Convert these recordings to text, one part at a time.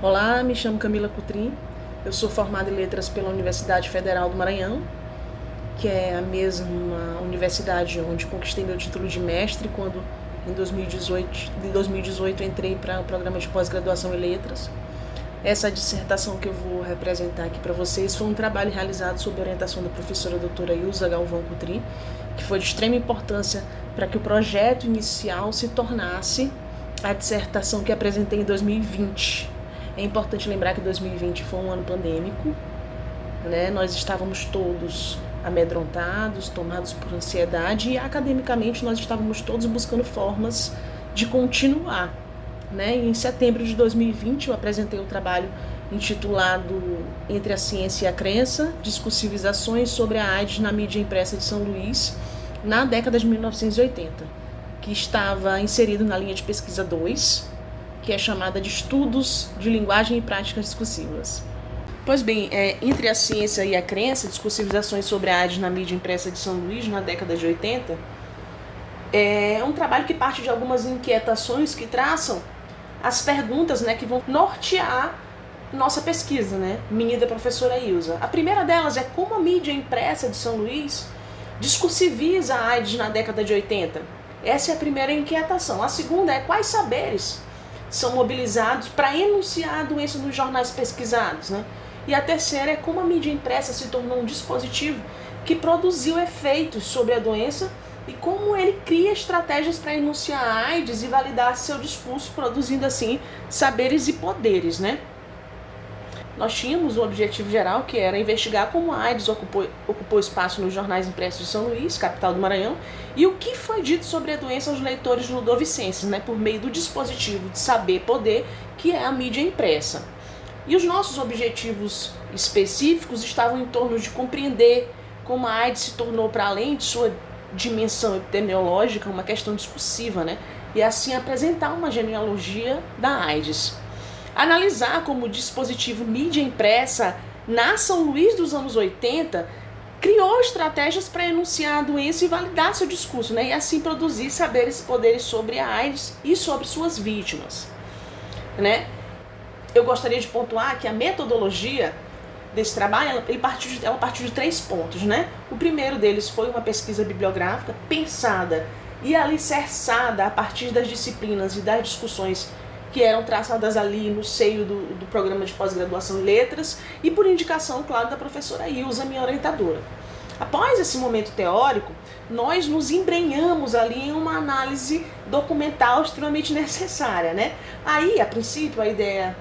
Olá, me chamo Camila Cutrim, eu sou formada em Letras pela Universidade Federal do Maranhão, que é a mesma universidade onde conquistei meu título de mestre quando em 2018 entrei para o programa de pós-graduação em Letras. Essa dissertação que eu vou representar aqui para vocês foi um trabalho realizado sob orientação da professora doutora Ilza Galvão Cutrim, que foi de extrema importância para que o projeto inicial se tornasse a dissertação que apresentei em 2020. É importante lembrar que 2020 foi um ano pandêmico, né? Nós estávamos todos amedrontados, tomados por ansiedade e academicamente nós estávamos todos buscando formas de continuar, né? Em setembro de 2020 eu apresentei o trabalho intitulado Entre a Ciência e a Crença, discursivizações sobre a AIDS na mídia impressa de São Luís na década de 1980, que estava inserido na linha de pesquisa 2, que é chamada de Estudos de Linguagem e Práticas Discursivas. Pois bem, Entre a Ciência e a Crença, discursivizações sobre a AIDS na mídia impressa de São Luís, na década de 80, é um trabalho que parte de algumas inquietações que traçam as perguntas, né, que vão nortear nossa pesquisa, né, minha e da professora Ilza. A primeira delas é como a mídia impressa de São Luís discursiviza a AIDS na década de 80. Essa é a primeira inquietação. A segunda é quais saberes são mobilizados para enunciar a doença nos jornais pesquisados, né? E a terceira é como a mídia impressa se tornou um dispositivo que produziu efeitos sobre a doença e como ele cria estratégias para enunciar a AIDS e validar seu discurso, produzindo assim saberes e poderes, né? Nós tínhamos um objetivo geral que era investigar como a AIDS ocupou espaço nos jornais impressos de São Luís, capital do Maranhão, e o que foi dito sobre a doença aos leitores ludovicenses, né, por meio do dispositivo de saber-poder, que é a mídia impressa. E os nossos objetivos específicos estavam em torno de compreender como a AIDS se tornou, para além de sua dimensão epidemiológica, uma questão discursiva, né, e assim apresentar uma genealogia da AIDS. Analisar como o dispositivo mídia impressa na São Luís dos anos 80 criou estratégias para enunciar a doença e validar seu discurso, né? E assim produzir saberes e poderes sobre a AIDS e sobre suas vítimas, né? Eu gostaria de pontuar que a metodologia desse trabalho ela partiu de 3 pontos, né? O primeiro deles foi uma pesquisa bibliográfica pensada e alicerçada a partir das disciplinas e das discussões que eram traçadas ali no seio do programa de pós-graduação em letras e por indicação, claro, da professora Ilza, minha orientadora. Após esse momento teórico, nós nos embrenhamos ali em uma análise documental extremamente necessária, né? Aí, a princípio, a ideia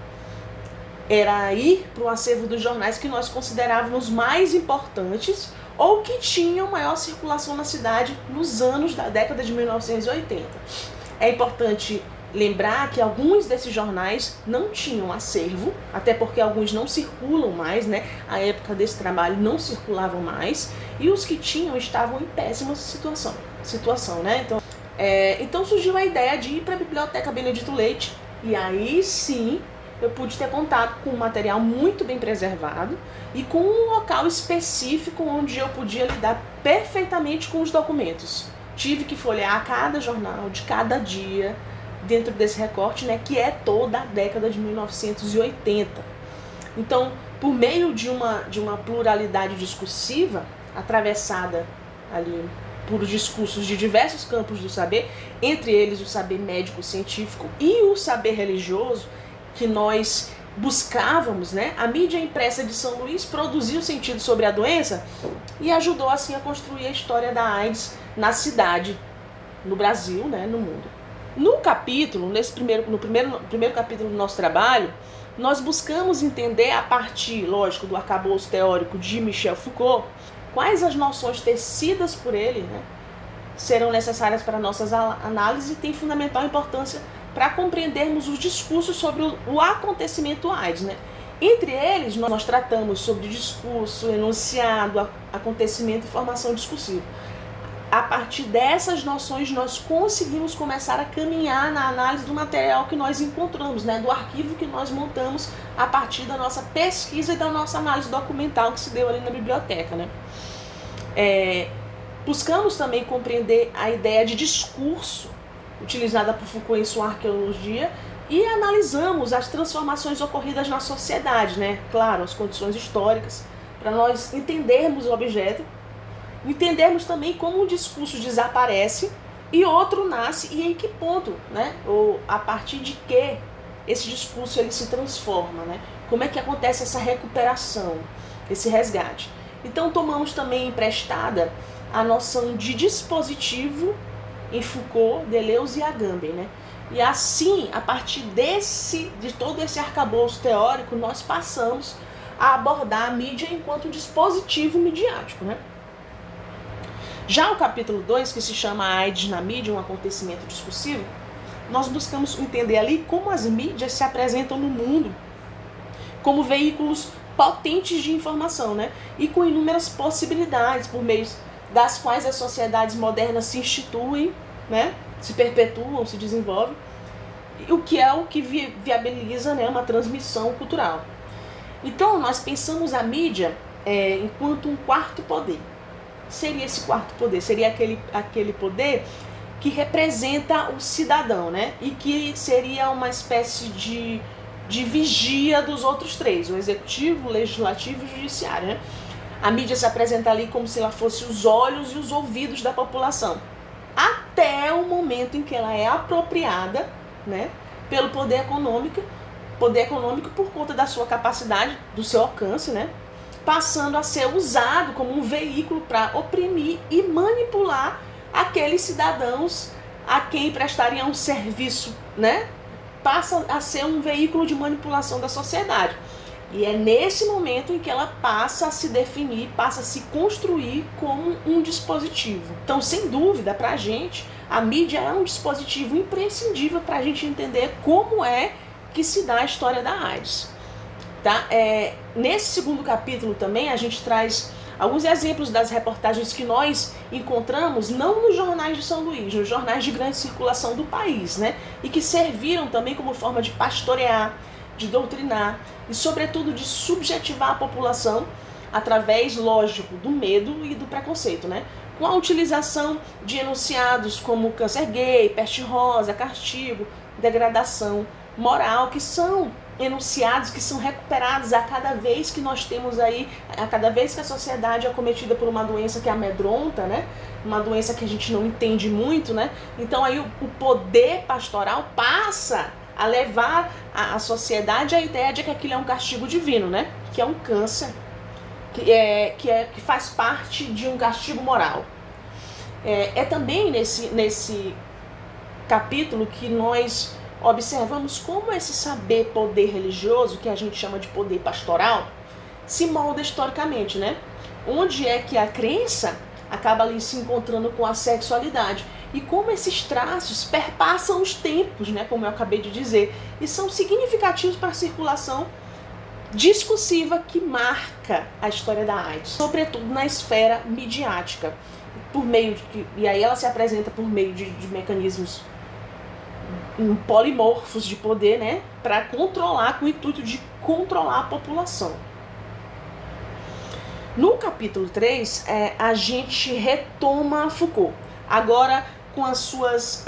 era ir para o acervo dos jornais que nós considerávamos mais importantes ou que tinham maior circulação na cidade nos anos da década de 1980. É importante lembrar que alguns desses jornais não tinham acervo, até porque alguns não circulam mais, né? A época desse trabalho não circulavam mais, e os que tinham estavam em péssima situação, né? Então surgiu a ideia de ir para a Biblioteca Benedito Leite, e aí sim eu pude ter contato com um material muito bem preservado e com um local específico onde eu podia lidar perfeitamente com os documentos. Tive que folhear cada jornal de cada dia, dentro desse recorte, né, que é toda a década de 1980. Então, por meio de uma pluralidade discursiva, atravessada ali por discursos de diversos campos do saber, entre eles o saber médico-científico e o saber religioso, que nós buscávamos, né, a mídia impressa de São Luís produziu sentido sobre a doença e ajudou assim a construir a história da AIDS na cidade, no Brasil, né, no mundo. No capítulo, no primeiro capítulo do nosso trabalho, nós buscamos entender a partir, lógico, do arcabouço teórico de Michel Foucault, quais as noções tecidas por ele, né, serão necessárias para nossas análises e têm fundamental importância para compreendermos os discursos sobre o acontecimento AIDS, né? Entre eles, nós tratamos sobre discurso, enunciado, acontecimento e formação discursiva. A partir dessas noções, nós conseguimos começar a caminhar na análise do material que nós encontramos, né, do arquivo que nós montamos a partir da nossa pesquisa e da nossa análise documental que se deu ali na biblioteca, né? Buscamos também compreender a ideia de discurso utilizada por Foucault em sua arqueologia e analisamos as transformações ocorridas na sociedade, né? Claro, as condições históricas, para nós entendermos o objeto, entendermos também como um discurso desaparece e outro nasce e em que ponto, né? Ou a partir de que esse discurso ele se transforma, né? Como é que acontece essa recuperação, esse resgate. Então tomamos também emprestada a noção de dispositivo em Foucault, Deleuze e Agamben, né? E assim, a partir de todo esse arcabouço teórico, nós passamos a abordar a mídia enquanto dispositivo midiático, né? Já o capítulo 2, que se chama AIDS na mídia, um acontecimento discursivo, nós buscamos entender ali como as mídias se apresentam no mundo como veículos potentes de informação, né? E com inúmeras possibilidades por meio das quais as sociedades modernas se instituem, né? Se perpetuam, se desenvolvem, o que viabiliza, né, uma transmissão cultural. Então, nós pensamos a mídia enquanto um quarto poder. Seria esse quarto poder? Seria aquele poder que representa o cidadão, né? E que seria uma espécie de vigia dos outros três, o executivo, o legislativo e o judiciário, né? A mídia se apresenta ali como se ela fosse os olhos e os ouvidos da população, até o momento em que ela é apropriada, né, pelo poder econômico por conta da sua capacidade, do seu alcance, né, passando a ser usado como um veículo para oprimir e manipular aqueles cidadãos a quem prestariam um serviço, né, passa a ser um veículo de manipulação da sociedade. E é nesse momento em que ela passa a se definir, passa a se construir como um dispositivo. Então, sem dúvida, para a gente, a mídia é um dispositivo imprescindível para a gente entender como é que se dá a história da AIDS. Tá? Nesse segundo capítulo também, a gente traz alguns exemplos das reportagens que nós encontramos, não nos jornais de São Luís, nos jornais de grande circulação do país, né? E que serviram também como forma de pastorear, de doutrinar e, sobretudo, de subjetivar a população através, lógico, do medo e do preconceito, né? Com a utilização de enunciados como câncer gay, peste rosa, castigo, degradação moral, que são enunciados que são recuperados a cada vez que nós temos aí, a cada vez que a sociedade é acometida por uma doença que amedronta, né? Uma doença que a gente não entende muito, né? Então aí o poder pastoral passa a levar a sociedade à ideia de que aquilo é um castigo divino, né? Que é um câncer, que faz parte de um castigo moral. É também nesse capítulo que nós observamos como esse saber poder religioso, que a gente chama de poder pastoral, se molda historicamente, né? Onde é que a crença acaba ali se encontrando com a sexualidade. E como esses traços perpassam os tempos, né, como eu acabei de dizer, e são significativos para a circulação discursiva que marca a história da AIDS, sobretudo na esfera midiática, e aí ela se apresenta por meio de mecanismos polimorfos de poder, né, para controlar, com o intuito de controlar a população. No capítulo 3, a gente retoma Foucault, agora com as suas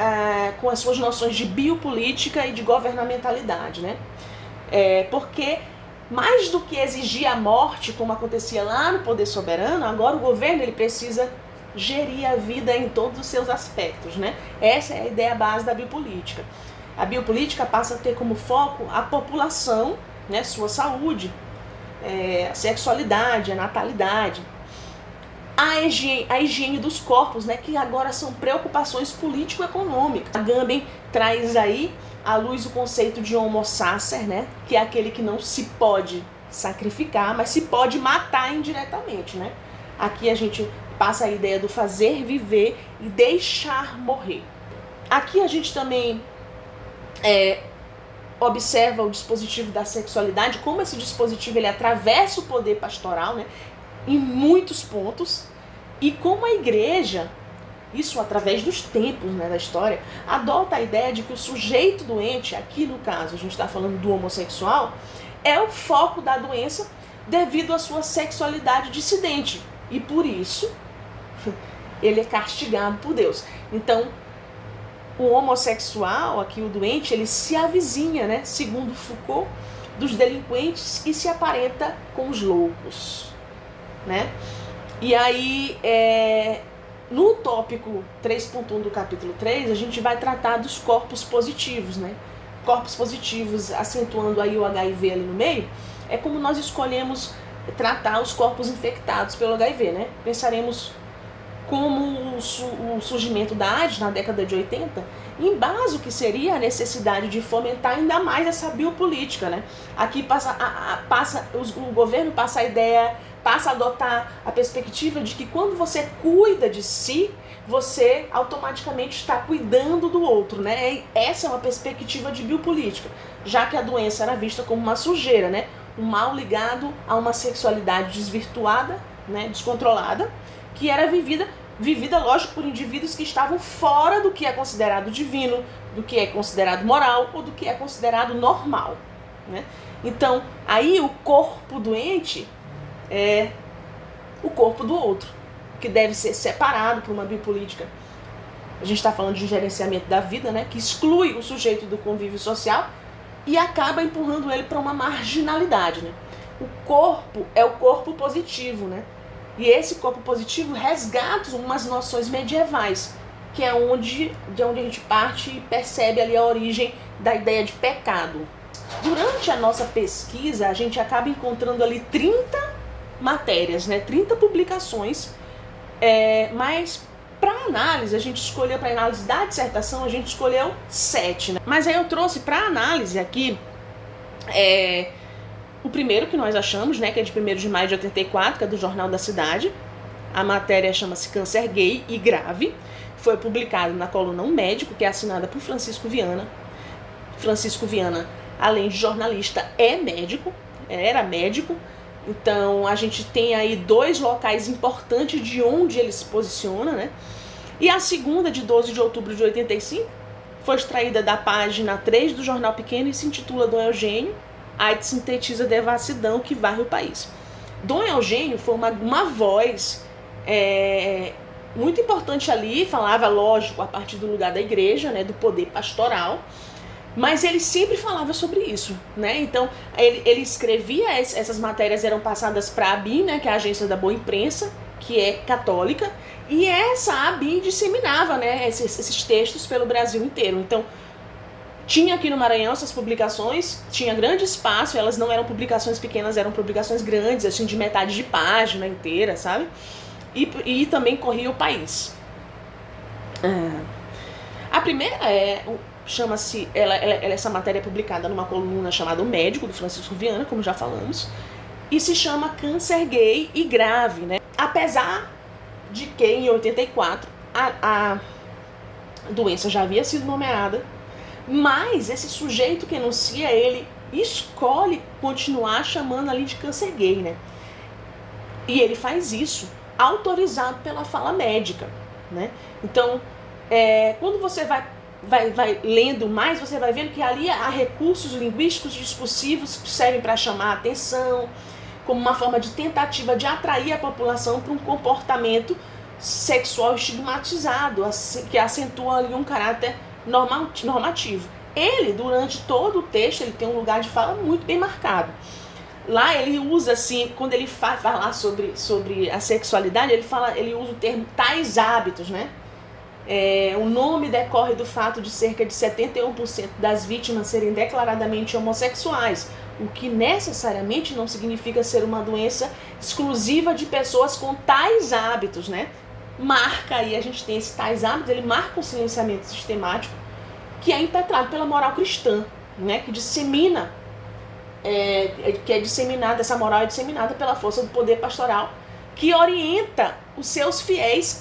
noções de biopolítica e de governamentalidade, né? Porque mais do que exigir a morte, como acontecia lá no Poder Soberano, agora o governo ele precisa gerir a vida em todos os seus aspectos, né? Essa é a ideia base da biopolítica. A biopolítica passa a ter como foco a população, né, sua saúde, a sexualidade, a natalidade, a higiene dos corpos, né, que agora são preocupações político-econômicas. Agamben traz aí à luz o conceito de homo sacer, né, que é aquele que não se pode sacrificar, mas se pode matar indiretamente, né? Aqui a gente passa a ideia do fazer viver e deixar morrer. Aqui a gente também observa o dispositivo da sexualidade, como esse dispositivo ele atravessa o poder pastoral, né, em muitos pontos, e como a igreja, isso através dos tempos, né, da história, adota a ideia de que o sujeito doente, aqui no caso a gente está falando do homossexual, é o foco da doença devido à sua sexualidade dissidente, e por isso ele é castigado por Deus. Então, o homossexual, aqui o doente, ele se avizinha, né, segundo Foucault, dos delinquentes e se aparenta com os loucos, né? E aí, no tópico 3.1 do capítulo 3, a gente vai tratar dos corpos positivos, né? Corpos positivos, acentuando aí o HIV ali no meio, é como nós escolhemos tratar os corpos infectados pelo HIV, né? Pensaremos como o surgimento da AIDS na década de 80, em base o que seria a necessidade de fomentar ainda mais essa biopolítica, né? Aqui o governo passa a adotar a perspectiva de que quando você cuida de si, você automaticamente está cuidando do outro, né? E essa é uma perspectiva de biopolítica, já que a doença era vista como uma sujeira, né? Um mal ligado a uma sexualidade desvirtuada, né? Descontrolada, que era vivida, lógico, por indivíduos que estavam fora do que é considerado divino, do que é considerado moral ou do que é considerado normal, né? Então, aí o corpo doente é o corpo do outro, que deve ser separado por uma biopolítica. A gente está falando de gerenciamento da vida, né? Que exclui o sujeito do convívio social e acaba empurrando ele para uma marginalidade, né? O corpo é o corpo positivo, né? E esse corpo positivo resgata umas noções medievais, que é de onde a gente parte e percebe ali a origem da ideia de pecado. Durante a nossa pesquisa, a gente acaba encontrando ali 30 matérias, né? 30 publicações, mas para análise, a gente escolheu, para análise da dissertação, a gente escolheu 7, né? Mas aí eu trouxe para análise aqui o primeiro que nós achamos, né, que é de 1º de maio de 84, que é do Jornal da Cidade. A matéria chama-se Câncer Gay e Grave. Foi publicado na coluna Um Médico, que é assinada por Francisco Viana. Francisco Viana, além de jornalista, era médico. Então, a gente tem aí 2 locais importantes de onde ele se posiciona, né? E a segunda, de 12 de outubro de 85, foi extraída da página 3 do Jornal Pequeno e se intitula Dom Eugênio, AIDS sintetiza devassidão que varre o país. Dom Eugênio foi uma voz muito importante ali, falava, lógico, a partir do lugar da igreja, né, do poder pastoral, mas ele sempre falava sobre isso, né? Então, ele escrevia, essas matérias eram passadas para a ABIN, né, que é a Agência da Boa Imprensa, que é católica, e essa ABIN disseminava, né, esses textos pelo Brasil inteiro. Então, tinha aqui no Maranhão essas publicações, tinha grande espaço, elas não eram publicações pequenas, eram publicações grandes, assim, de metade de página inteira, sabe? E também corria o país. A primeira chama-se, essa matéria é publicada numa coluna chamada O Médico, do Francisco Viana, como já falamos, e se chama Câncer Gay e Grave, né? Apesar de que em 84 a doença já havia sido nomeada, mas esse sujeito que enuncia, ele escolhe continuar chamando ali de câncer gay, né? E ele faz isso autorizado pela fala médica, né? Então, quando você vai lendo mais, você vai vendo que ali há recursos linguísticos discursivos que servem para chamar a atenção, como uma forma de tentativa de atrair a população para um comportamento sexual estigmatizado, que acentua ali um caráter normativo. Ele, durante todo o texto, ele tem um lugar de fala muito bem marcado. Lá ele usa, assim, quando ele falar sobre a sexualidade, ele usa o termo tais hábitos, né? O nome decorre do fato de cerca de 71% das vítimas serem declaradamente homossexuais, o que necessariamente não significa ser uma doença exclusiva de pessoas com tais hábitos, né? Marca aí, a gente tem esse tais hábitos, ele marca um silenciamento sistemático que é impetrado pela moral cristã, né? Que dissemina, essa moral é disseminada pela força do poder pastoral, que orienta os seus fiéis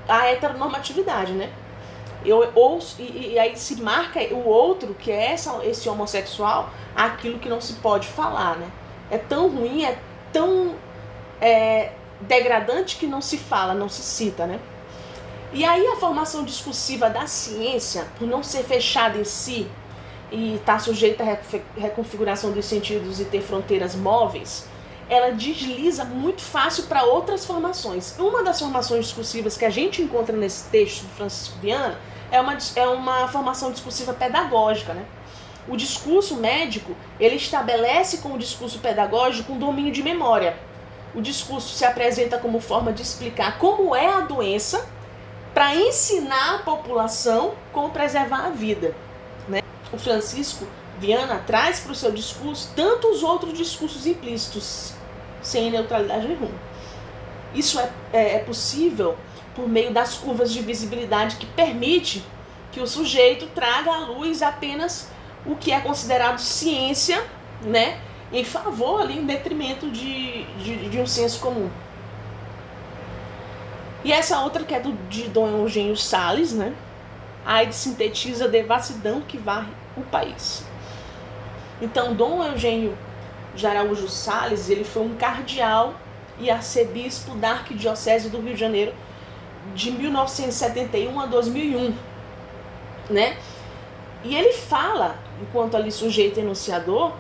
à heteronormatividade, né? E aí se marca o outro, que é esse homossexual, aquilo que não se pode falar, né? É tão ruim, é tão degradante que não se fala, não se cita, né? E aí a formação discursiva da ciência, por não ser fechada em si e estar sujeita à reconfiguração dos sentidos e ter fronteiras móveis, ela desliza muito fácil para outras formações. Uma das formações discursivas que a gente encontra nesse texto do Francisco Viana é uma formação discursiva pedagógica, né? O discurso médico, ele estabelece com o discurso pedagógico um domínio de memória. O discurso se apresenta como forma de explicar como é a doença para ensinar a população como preservar a vida, né? O Francisco Viana traz para o seu discurso tantos outros discursos implícitos, sem neutralidade nenhuma. Isso é possível por meio das curvas de visibilidade que permite que o sujeito traga à luz apenas o que é considerado ciência, né, em favor, ali, em detrimento de um senso comum. E essa outra que é de Dom Eugênio Salles, né, a AIDS sintetiza a devassidão que varre o país. Então, Dom Eugênio de Araújo Salles, ele foi um cardeal e arcebispo da Arquidiocese do Rio de Janeiro de 1971 a 2001, né? E ele fala, enquanto ali sujeito enunciador,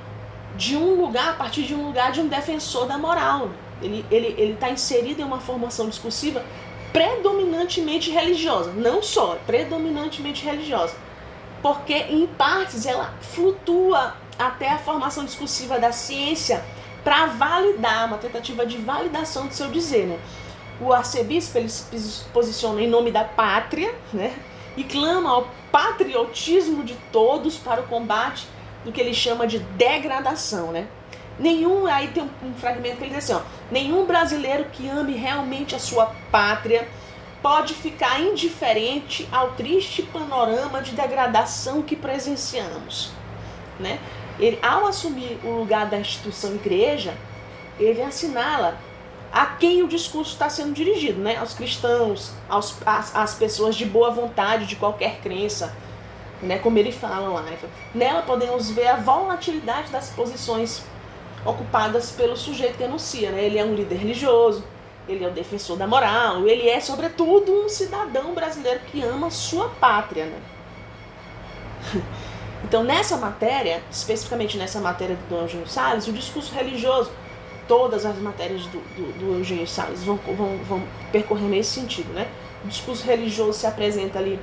de um lugar, a partir de um lugar de um defensor da moral. Ele está inserido em uma formação discursiva predominantemente religiosa, não só, predominantemente religiosa, porque em partes ela flutua até a formação discursiva da ciência para validar, uma tentativa de validação do seu dizer, né? O arcebispo, ele se posiciona em nome da pátria, né? E clama ao patriotismo de todos para o combate do que ele chama de degradação, né? Aí tem um fragmento que ele diz assim, ó: nenhum brasileiro que ame realmente a sua pátria pode ficar indiferente ao triste panorama de degradação que presenciamos, né? Ele, ao assumir o lugar da instituição igreja, ele assinala a quem o discurso está sendo dirigido, né? Aos cristãos, às pessoas de boa vontade, de qualquer crença, né? Como ele fala lá. Nela podemos ver a volatilidade das posições ocupadas pelo sujeito que enuncia, né? Ele é um líder religioso, ele é o defensor da moral, ele é, sobretudo, um cidadão brasileiro que ama sua pátria, né? Então, nessa matéria, especificamente nessa matéria do Dom Eugênio Salles, o discurso religioso, todas as matérias do Eugênio Salles vão percorrer nesse sentido, né? O discurso religioso se apresenta ali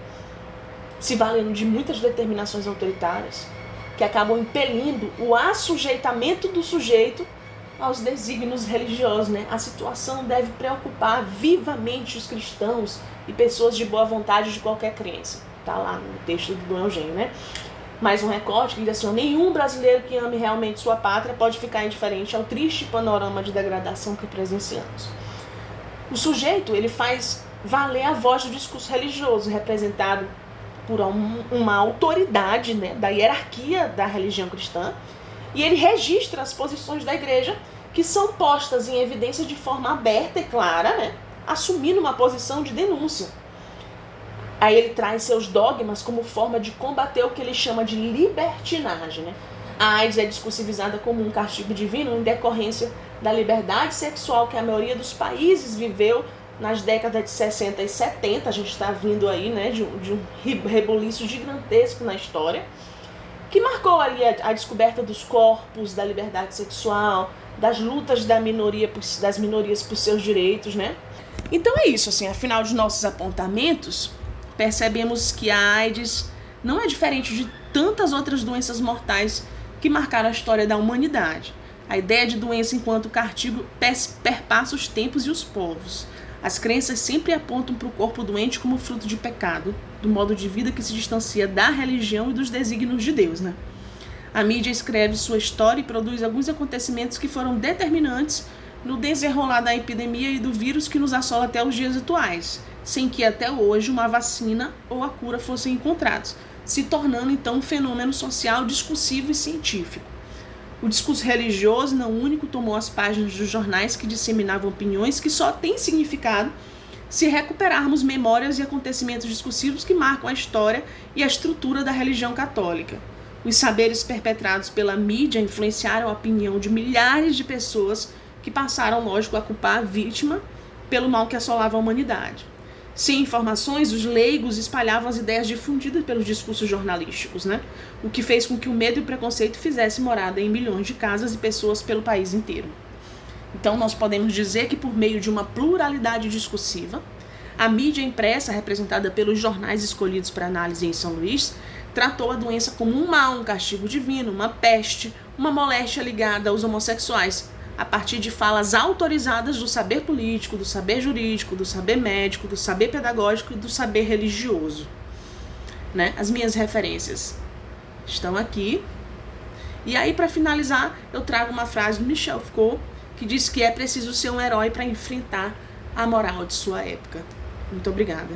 se valendo de muitas determinações autoritárias que acabam impelindo o assujeitamento do sujeito aos desígnios religiosos, né? A situação deve preocupar vivamente os cristãos e pessoas de boa vontade de qualquer crença. Tá lá no texto do Dom Eugênio, né? Mais um recorte que diz assim: nenhum brasileiro que ame realmente sua pátria pode ficar indiferente ao triste panorama de degradação que presenciamos. O sujeito, ele faz valer a voz do discurso religioso, representado por uma autoridade, né, da hierarquia da religião cristã, e ele registra as posições da igreja que são postas em evidência de forma aberta e clara, né, assumindo uma posição de denúncia. Aí ele traz seus dogmas como forma de combater o que ele chama de libertinagem, né? A AIDS é discursivizada como um castigo divino em decorrência da liberdade sexual que a maioria dos países viveu nas décadas de 60 e 70. A gente está vindo aí, né, de um rebuliço gigantesco na história, que marcou ali a descoberta dos corpos, da liberdade sexual, das lutas das minorias por seus direitos, né? Então é isso, assim, afinal de nossos apontamentos, percebemos que a AIDS não é diferente de tantas outras doenças mortais que marcaram a história da humanidade. A ideia de doença enquanto castigo perpassa os tempos e os povos. As crenças sempre apontam para o corpo doente como fruto de pecado, do modo de vida que se distancia da religião e dos desígnios de Deus, né? A mídia escreve sua história e produz alguns acontecimentos que foram determinantes no desenrolar da epidemia e do vírus que nos assola até os dias atuais, sem que até hoje uma vacina ou a cura fossem encontrados, se tornando então um fenômeno social discursivo e científico. O discurso religioso, não único, tomou as páginas dos jornais que disseminavam opiniões que só têm significado se recuperarmos memórias e acontecimentos discursivos que marcam a história e a estrutura da religião católica. Os saberes perpetrados pela mídia influenciaram a opinião de milhares de pessoas que passaram, lógico, a culpar a vítima pelo mal que assolava a humanidade. Sem informações, os leigos espalhavam as ideias difundidas pelos discursos jornalísticos, né? O que fez com que o medo e o preconceito fizesse morada em milhões de casas e pessoas pelo país inteiro. Então, nós podemos dizer que por meio de uma pluralidade discursiva, A mídia impressa, representada pelos jornais escolhidos para análise em São Luís, tratou a doença como um mal, um castigo divino, uma peste, uma moléstia ligada aos homossexuais, a partir de falas autorizadas do saber político, do saber jurídico, do saber médico, do saber pedagógico e do saber religioso. Né? As minhas referências estão aqui. E aí, para finalizar, eu trago uma frase do Michel Foucault, que diz que é preciso ser um herói para enfrentar a moral de sua época. Muito obrigada.